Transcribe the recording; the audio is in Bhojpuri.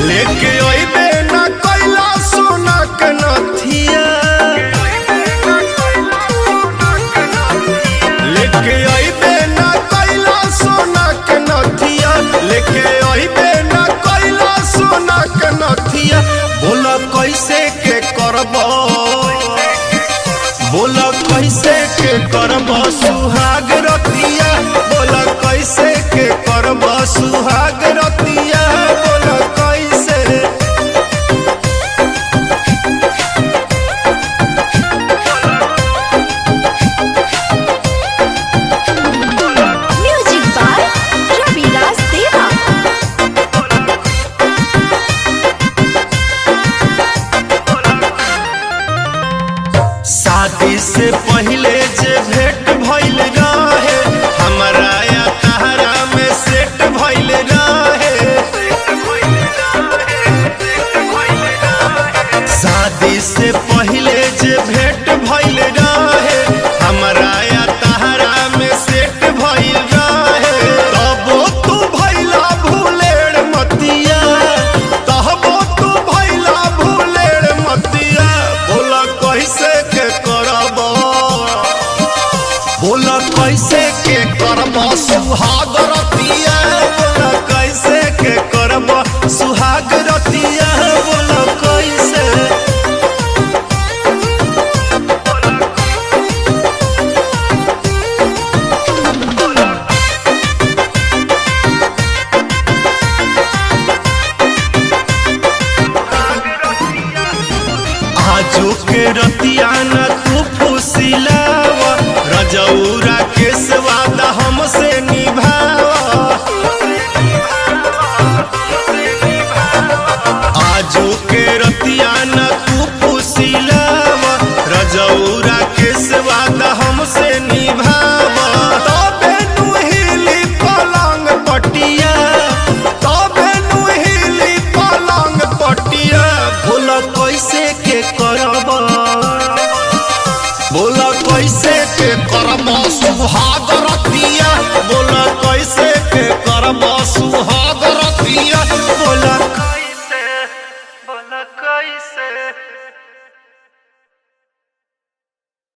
लेके अइबे ना कइला सोना के नथिया, लेके अइबे ना कइला सोना के नथिया, लेके अइबे ना कइला सोना के नथिया। बोला कैसे के करबो, बोला कैसे के करबो सुहाग रतिया, बोला कैसे के करबो सुहाग रतिया, बोला कैसे। म्यूजिक बाय रविराज देवा। शादी से पहले जे भेंट भइल रहे, हमरा या तहरा में सेट भइल रहे। शादी से पहले जे भेंट भइल रहे, हमरा या तहरा में सेट भइल रहे। तबो तू भइला भूलेड़ मतिया, तबो तू भइला भूलेड़ मतिया। बोला कैसे के करबो, बोला कैसे के करबो सुहाग रतिया, बोला कैसे के करबो सुहाग रतिया, बोला कैसे। आजो के रतिया न तू फुसिलावा, रजौरा के वादा हमसे निभावा। आजो के रतिया न तू फुसिलावा, रजौरा के वादा हमसे निभावा। तबे नु हिली पलंग पटिया, तबे नु हिली पलंग पटिया। बोला कैसे के करबो, बोला कैसे के करबो सुहाग रतिया, बोला कैसे के करबो सुहाग रतिया, बोला कैसे, बोला कैसे।